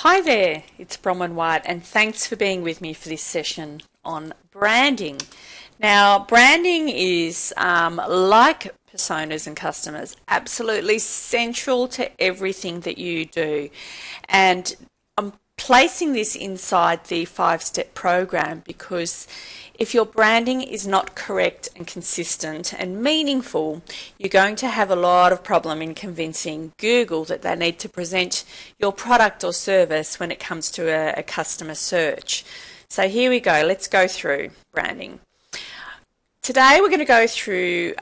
Hi there, it's Bronwyn White, and thanks for being with me for this session on branding. Now, branding is like personas and customers, absolutely central to everything that you do. And I'm placing this inside the 5-step program because if your branding is not correct and consistent and meaningful, you're going to have a lot of problem in convincing Google that they need to present your product or service when it comes to a customer search. So here we go. Let's go through branding. Today we're going to go through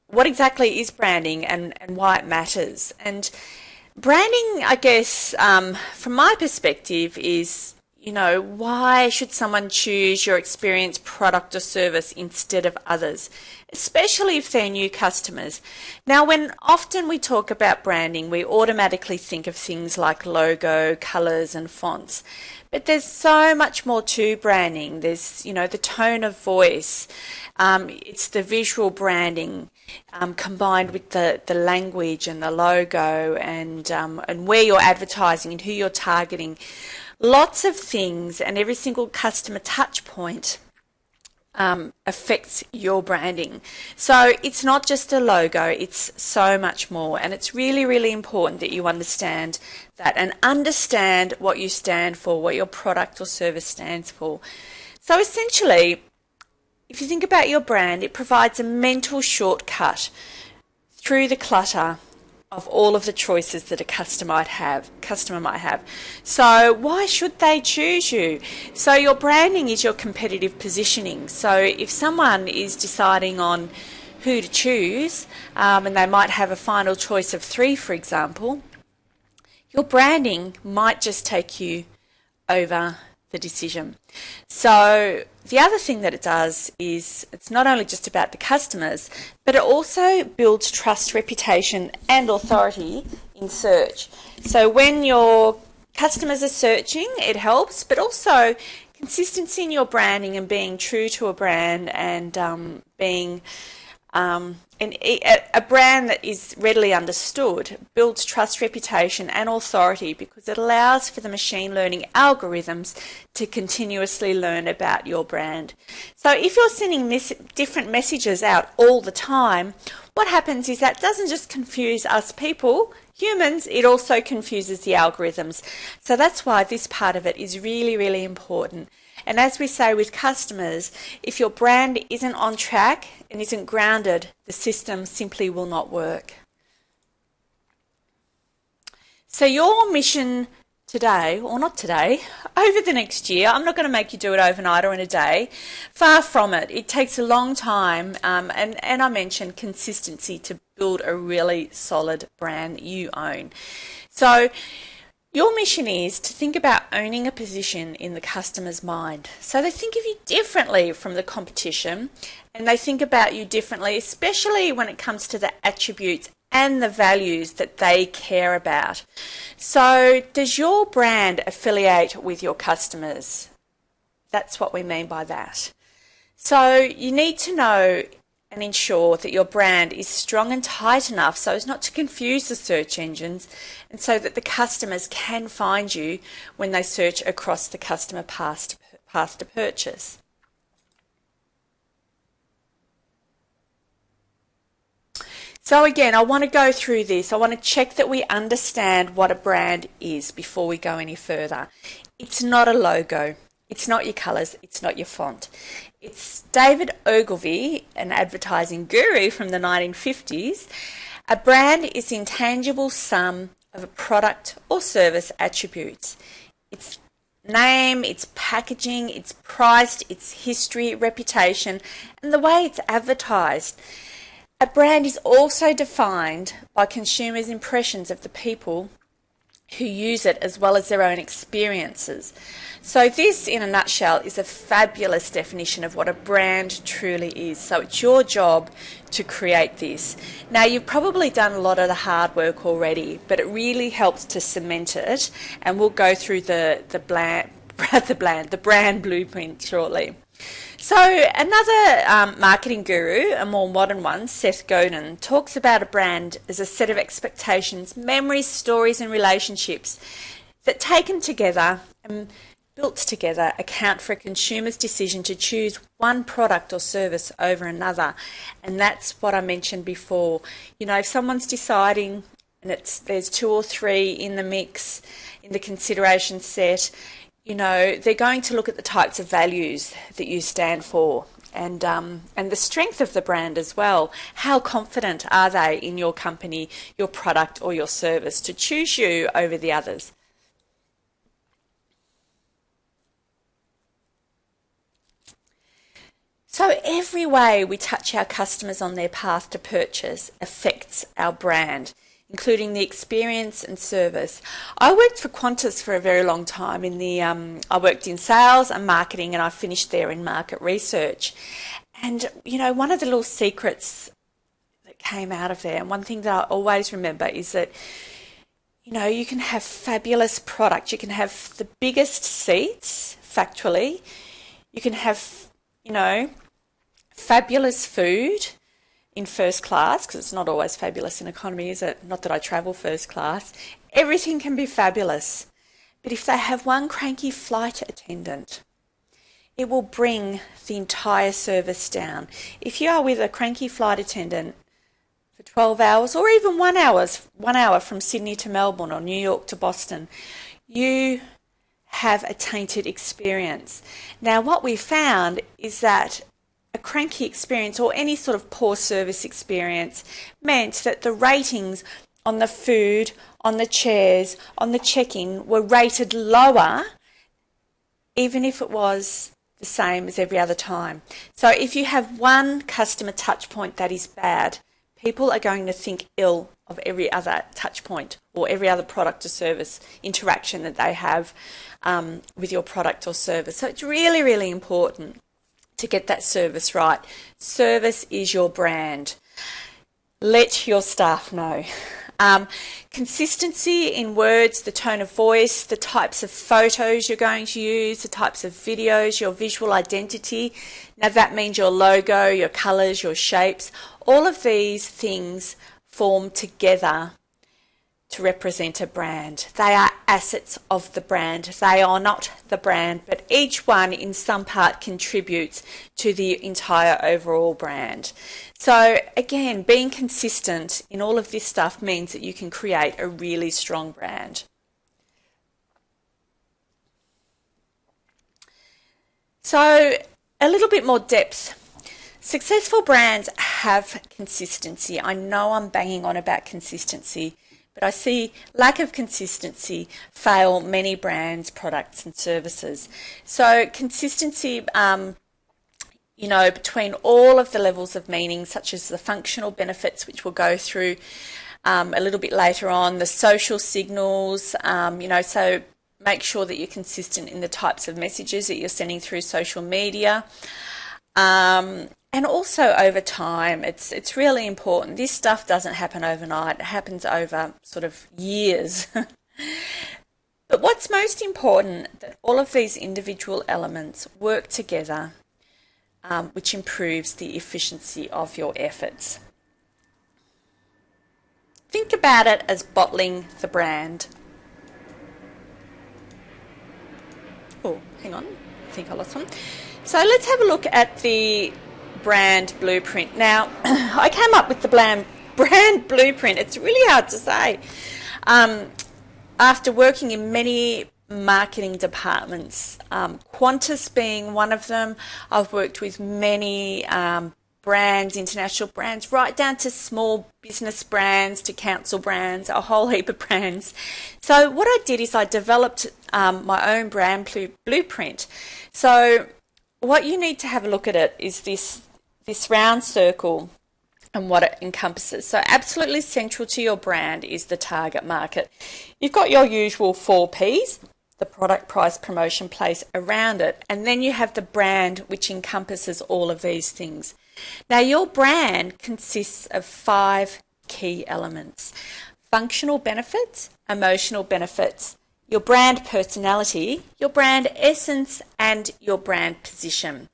what exactly is branding and why it matters. And branding, I guess, from my perspective is, why should someone choose your experience, product or service instead of others, especially if they're new customers? Now, when often we talk about branding, we automatically think of things like logo, colours and fonts. But there's so much more to branding. There's, the tone of voice. It's the visual branding combined with the language and the logo and where you're advertising and who you're targeting. Lots of things, and every single customer touch point affects your branding. So it's not just a logo, it's so much more. And it's really, really important that you understand that and understand what you stand for, what your product or service stands for. So essentially, if you think about your brand, it provides a mental shortcut through the clutter of all of the choices that a customer might have. So why should they choose you? So your branding is your competitive positioning. So if someone is deciding on who to choose, and they might have a final choice of 3, for example, your branding might just take you over the decision. So the other thing that it does is it's not only just about the customers, but it also builds trust, reputation and authority in search. So when your customers are searching, it helps, but also consistency in your branding and being true to a brand and being a brand that is readily understood builds trust, reputation and authority because it allows for the machine learning algorithms to continuously learn about your brand. So if you're sending different messages out all the time, what happens is that doesn't just confuse us people, humans, it also confuses the algorithms. So that's why this part of it is really, really important. And as we say with customers, if your brand isn't on track and isn't grounded, the system simply will not work. So your mission today, or not today, over the next year, I'm not going to make you do it overnight or in a day. Far from it. It takes a long time, and I mentioned consistency to build a really solid brand you own. So your mission is to think about owning a position in the customer's mind. So they think of you differently from the competition and they think about you differently, especially when it comes to the attributes and the values that they care about. So does your brand affiliate with your customers? That's what we mean by that. So you need to know and ensure that your brand is strong and tight enough so as not to confuse the search engines and so that the customers can find you when they search across the customer path to purchase. So again, I want to go through this. I want to check that we understand what a brand is before we go any further. It's not a logo. It's not your colours, it's not your font. It's David Ogilvy, an advertising guru from the 1950s. A brand is the intangible sum of a product or service attributes. Its name, its packaging, its price, its history, reputation, and the way it's advertised. A brand is also defined by consumers' impressions of the people who use it as well as their own experiences. So this, in a nutshell, is a fabulous definition of what a brand truly is. So it's your job to create this. Now, you've probably done a lot of the hard work already, but it really helps to cement it, and we'll go through the brand blueprint shortly. So another marketing guru, a more modern one, Seth Godin, talks about a brand as a set of expectations, memories, stories and relationships that taken together and built together account for a consumer's decision to choose one product or service over another. And that's what I mentioned before. You know, if someone's deciding and there's two or three in the mix, in the consideration set, you know, they're going to look at the types of values that you stand for and the strength of the brand as well. How confident are they in your company, your product or your service to choose you over the others? So every way we touch our customers on their path to purchase affects our brand, including the experience and service. I worked for Qantas for a very long time. I worked in sales and marketing, and I finished there in market research. And, you know, one of the little secrets that came out of there, and one thing that I always remember is that, you know, you can have fabulous product. You can have the biggest seats, factually. You can have, you know, fabulous food in first class, because it's not always fabulous in economy, is it? Not that I travel first class. Everything can be fabulous. But if they have one cranky flight attendant, it will bring the entire service down. If you are with a cranky flight attendant for 12 hours or even 1 hour from Sydney to Melbourne or New York to Boston, you have a tainted experience. Now, what we found is that a cranky experience or any sort of poor service experience meant that the ratings on the food, on the chairs, on the check-in were rated lower, even if it was the same as every other time. So if you have one customer touch point that is bad, people are going to think ill of every other touch point or every other product or service interaction that they have with your product or service. So it's really, really important to get that service right. Service is your brand. Let your staff know. Consistency in words, the tone of voice, the types of photos you're going to use, the types of videos, your visual identity. Now that means your logo, your colours, your shapes. All of these things form together to represent a brand. They are assets of the brand. They are not the brand, but each one in some part contributes to the entire overall brand. So again, being consistent in all of this stuff means that you can create a really strong brand. So a little bit more depth. Successful brands have consistency. I know I'm banging on about consistency, but I see lack of consistency fail many brands, products and services. So consistency, you know, between all of the levels of meaning, such as the functional benefits, which we'll go through a little bit later on, the social signals, you know, so make sure that you're consistent in the types of messages that you're sending through social media. And also over time, it's really important. This stuff doesn't happen overnight. It happens over sort of years. But what's most important, that all of these individual elements work together, which improves the efficiency of your efforts. Think about it as bottling the brand. Oh, hang on. I think I lost one. So let's have a look at the brand blueprint. Now, I came up with the brand blueprint. It's really hard to say. After working in many marketing departments, Qantas being one of them, I've worked with many brands, international brands, right down to small business brands, to council brands, a whole heap of brands. So what I did is I developed my own brand blueprint. So what you need to have a look at it is this round circle and what it encompasses. So absolutely central to your brand is the target market. You've got your usual 4 Ps, the product, price, promotion, place around it, and then you have the brand, which encompasses all of these things. Now your brand consists of 5 key elements: functional benefits, emotional benefits, your brand personality, your brand essence, and your brand position.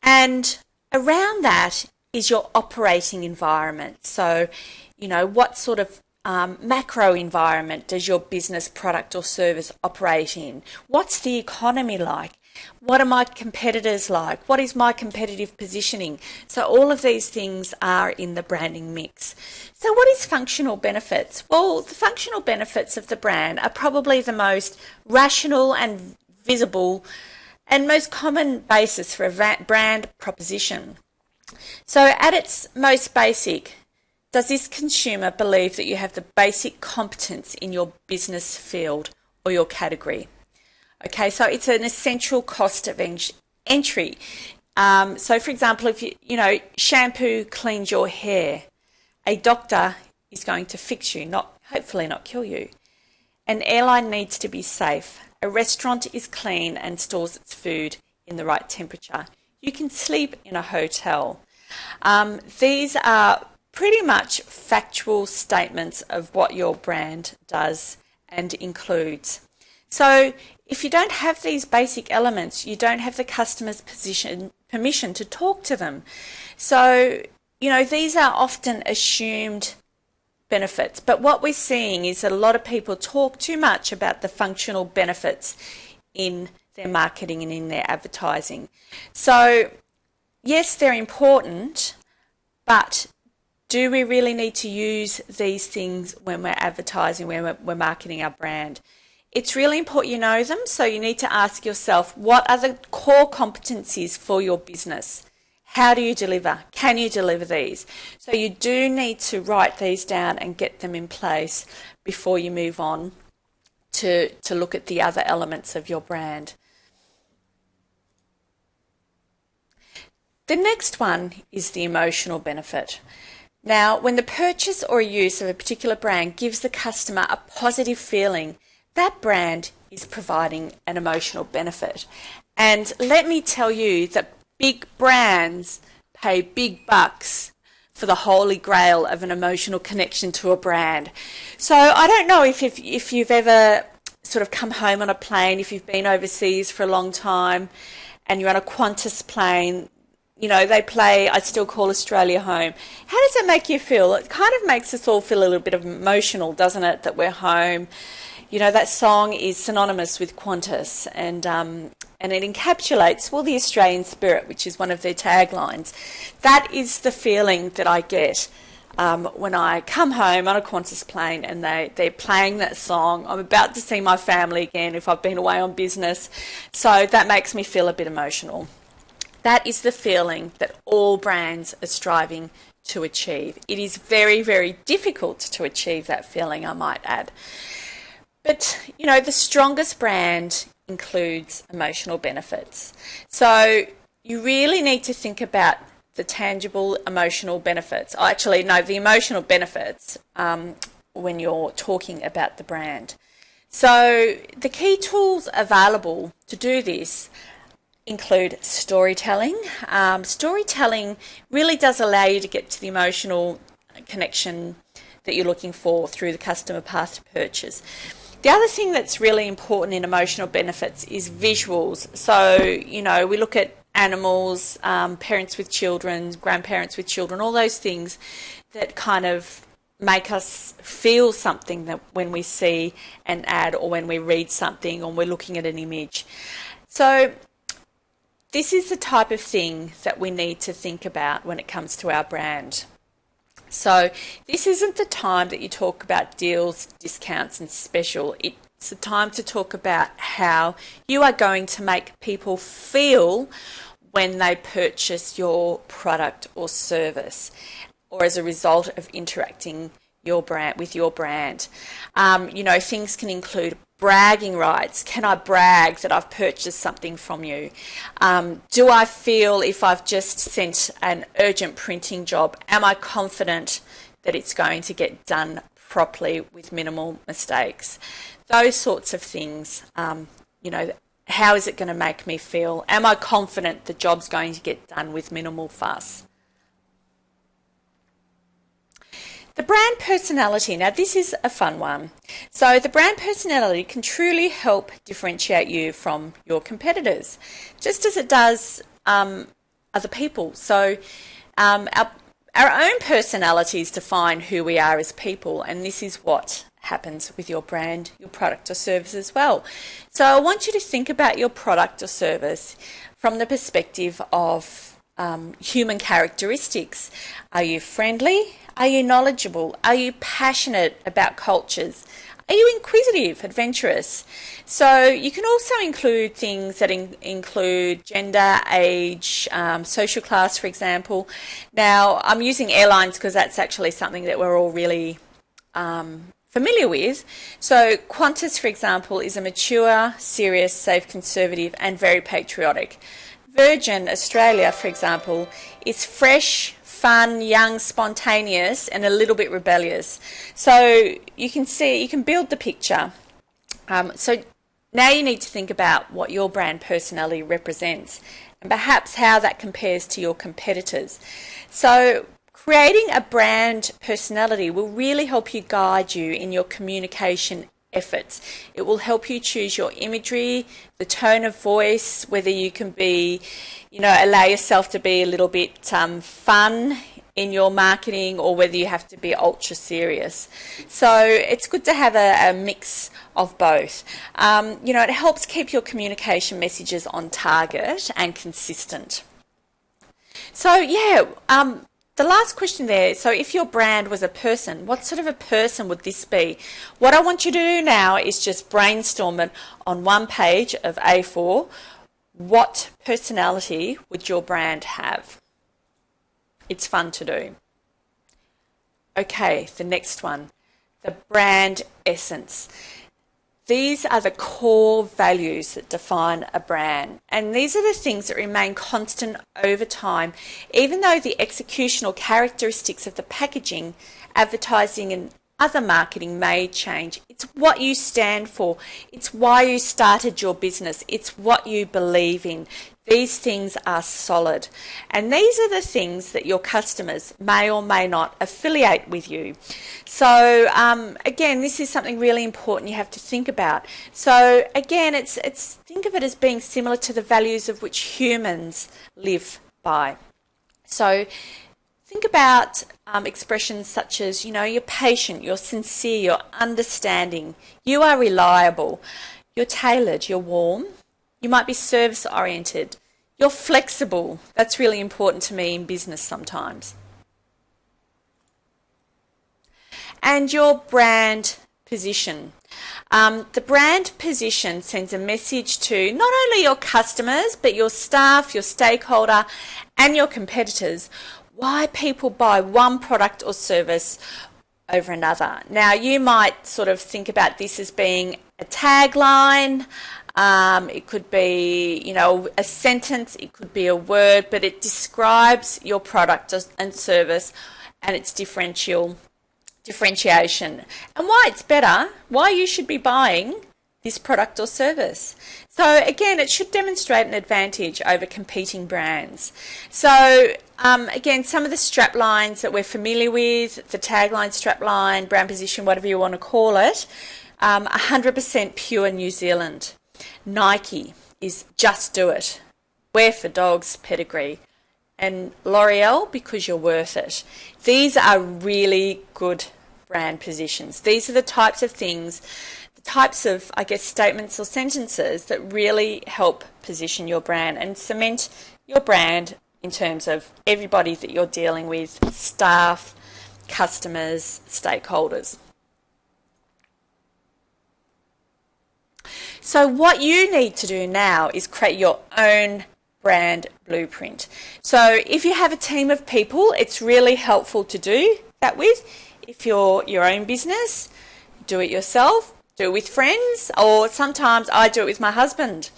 And around that is your operating environment. So, you know, what sort of macro environment does your business, product or service operate in? What's the economy like? What are my competitors like? What is my competitive positioning? So all of these things are in the branding mix. So what is functional benefits? Well, the functional benefits of the brand are probably the most rational and visible and most common basis for a brand proposition. So at its most basic, does this consumer believe that you have the basic competence in your business field or your category? Okay, so it's an essential cost of entry. So for example, if shampoo cleans your hair, a doctor is going to fix you, hopefully not kill you. An airline needs to be safe. A restaurant is clean and stores its food in the right temperature. You can sleep in a hotel. These are pretty much factual statements of what your brand does and includes. So if you don't have these basic elements, you don't have the customer's permission to talk to them. So, these are often assumed benefits. But what we're seeing is that a lot of people talk too much about the functional benefits in their marketing and in their advertising. So, yes, they're important, but do we really need to use these things when we're advertising, when we're marketing our brand? It's really important you know them, so you need to ask yourself, what are the core competencies for your business? How do you deliver? Can you deliver these? So you do need to write these down and get them in place before you move on to look at the other elements of your brand. The next one is the emotional benefit. Now, when the purchase or use of a particular brand gives the customer a positive feeling, that brand is providing an emotional benefit. And let me tell you that big brands pay big bucks for the holy grail of an emotional connection to a brand. So I don't know if you've ever sort of come home on a plane, if you've been overseas for a long time and you're on a Qantas plane, they play I Still Call Australia Home. How does that make you feel? It kind of makes us all feel a little bit emotional, doesn't it, that we're home. That song is synonymous with Qantas and it encapsulates, the Australian spirit, which is one of their taglines. That is the feeling that I get when I come home on a Qantas plane and they're playing that song. I'm about to see my family again if I've been away on business. So that makes me feel a bit emotional. That is the feeling that all brands are striving to achieve. It is very, very difficult to achieve that feeling, I might add. But, the strongest brand includes emotional benefits. So you really need to think about the tangible emotional benefits. The emotional benefits when you're talking about the brand. So the key tools available to do this include storytelling. Storytelling really does allow you to get to the emotional connection that you're looking for through the customer path to purchase. The other thing that's really important in emotional benefits is visuals. So, we look at animals, parents with children, grandparents with children, all those things that kind of make us feel something that when we see an ad or when we read something or we're looking at an image. So this is the type of thing that we need to think about when it comes to our brand. So this isn't the time that you talk about deals, discounts and special. It's the time to talk about how you are going to make people feel when they purchase your product or service or as a result of interacting with your brand. Things can include bragging rights. Can I brag that I've purchased something from you? Do I feel if I've just sent an urgent printing job, am I confident that it's going to get done properly with minimal mistakes? Those sorts of things, how is it going to make me feel? Am I confident the job's going to get done with minimal fuss? The brand personality. Now, this is a fun one. So the brand personality can truly help differentiate you from your competitors, just as it does other people. So our Our own personalities define who we are as people, and this is what happens with your brand, your product or service as well. So I want you to think about your product or service from the perspective of human characteristics. Are you friendly? Are you knowledgeable? Are you passionate about cultures? Are you inquisitive, adventurous? So you can also include things that include gender, age, social class, for example. Now, I'm using airlines because that's actually something that we're all really familiar with. So Qantas, for example, is a mature, serious, safe, conservative, and very patriotic. Virgin Australia, for example, is fresh, fun, young, spontaneous, and a little bit rebellious. So you can see, you can build the picture. So now you need to think about what your brand personality represents and perhaps how that compares to your competitors. So creating a brand personality will really help you guide you in your communication efforts. It will help you choose your imagery, the tone of voice, whether you can be, allow yourself to be a little bit fun in your marketing or whether you have to be ultra serious. So it's good to have a mix of both. It helps keep your communication messages on target and consistent. So the last question there, so if your brand was a person, what sort of a person would this be? What I want you to do now is just brainstorm it on one page of A4. What personality would your brand have? It's fun to do. Okay, the next one, the brand essence. These are the core values that define a brand, and these are the things that remain constant over time, even though the executional characteristics of the packaging, advertising and other marketing may change. It's what you stand for. It's why you started your business. It's what you believe in. These things are solid, and these are the things that your customers may or may not affiliate with you. So again, this is something really important you have to think about. So again, it's think of it as being similar to the values of which humans live by. So think about expressions such as, you're patient, you're sincere, you're understanding, you are reliable, you're tailored, you're warm. You might be service oriented. You're flexible. That's really important to me in business sometimes. And your brand position. The brand position sends a message to not only your customers, but your staff, your stakeholder, and your competitors why people buy one product or service over another. Now, you might sort of think about this as being a tagline. It could be, a sentence, it could be a word, but it describes your product and service and its differentiation and why it's better, why you should be buying this product or service. So again, it should demonstrate an advantage over competing brands. So again, some of the strap lines that we're familiar with, the tagline, strap line, brand position, whatever you want to call it, 100% pure New Zealand. Nike is Just Do It. Wear for Dogs pedigree. And L'Oreal, because you're worth it. These are really good brand positions. These are the types of things, the types of, statements or sentences that really help position your brand and cement your brand in terms of everybody that you're dealing with, staff, customers, stakeholders. So what you need to do now is create your own brand blueprint. So if you have a team of people, it's really helpful to do that with. If you're your own business, do it yourself, do it with friends, or sometimes I do it with my husband.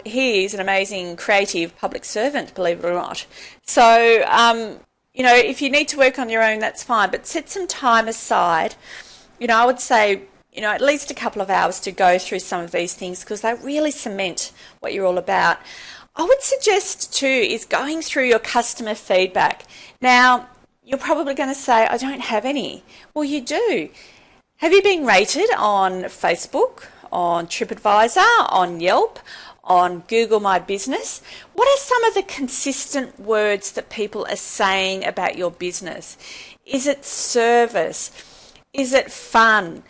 He is an amazing creative public servant, believe it or not. So, if you need to work on your own, that's fine, but set some time aside. I would say, at least a couple of hours to go through some of these things because they really cement what you're all about. I would suggest too is going through your customer feedback. Now, you're probably going to say, I don't have any. Well, you do. Have you been rated on Facebook, on TripAdvisor, on Yelp, on Google My Business, what are some of the consistent words that people are saying about your business? Is it service? Is it fun?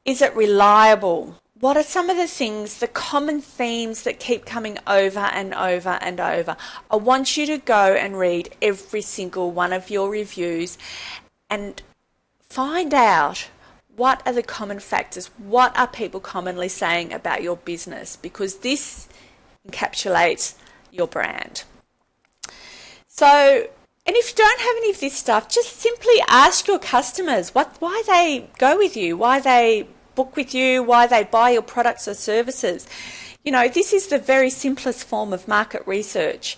Is it reliable? What are some of the things, the common themes that keep coming over and over and over? I want you to go and read every single one of your reviews and find out what are the common factors, what are people commonly saying about your business, because this encapsulates your brand. So, and if you don't have any of this stuff, just simply ask your customers why they go with you, why they book with you, why they buy your products or services. You know, this is the very simplest form of market research.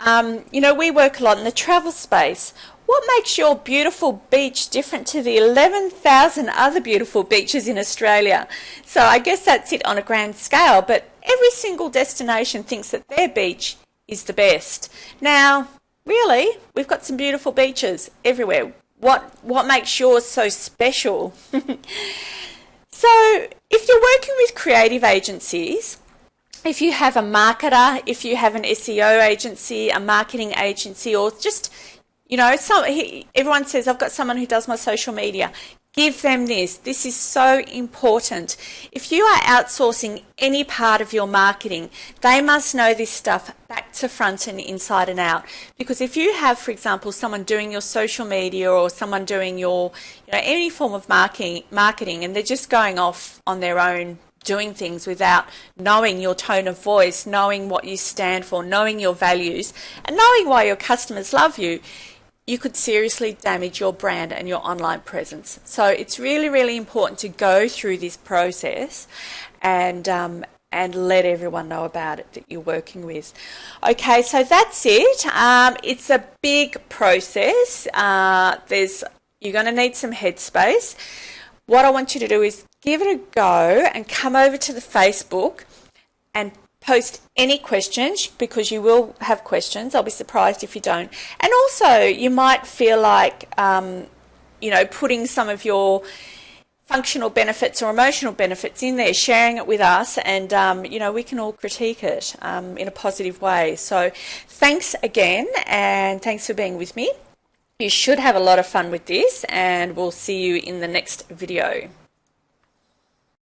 You know, we work a lot in the travel space. What makes your beautiful beach different to the 11,000 other beautiful beaches in Australia? So I guess that's it on a grand scale, but every single destination thinks that their beach is the best. Now, really, we've got some beautiful beaches everywhere. What makes yours so special? So if you're working with creative agencies, if you have a marketer, if you have an SEO agency, a marketing agency, or just, you know, everyone says, I've got someone who does my social media. Give them this. This is so important. If you are outsourcing any part of your marketing, they must know this stuff back to front and inside and out. Because if you have, for example, someone doing your social media or someone doing your, you know, any form of marketing, and they're just going off on their own doing things without knowing your tone of voice, knowing what you stand for, knowing your values, and knowing why your customers love you, you could seriously damage your brand and your online presence. So it's really, really important to go through this process and let everyone know about it that you're working with. Okay, so that's it. It's a big process. You're going to need some headspace. What I want you to do is give it a go and come over to the Facebook and post any questions, because you will have questions. I'll be surprised if you don't. And also, you might feel like, you know, putting some of your functional benefits or emotional benefits in there, sharing it with us, and, you know, we can all critique it in a positive way. So thanks again, and thanks for being with me. You should have a lot of fun with this, and we'll see you in the next video.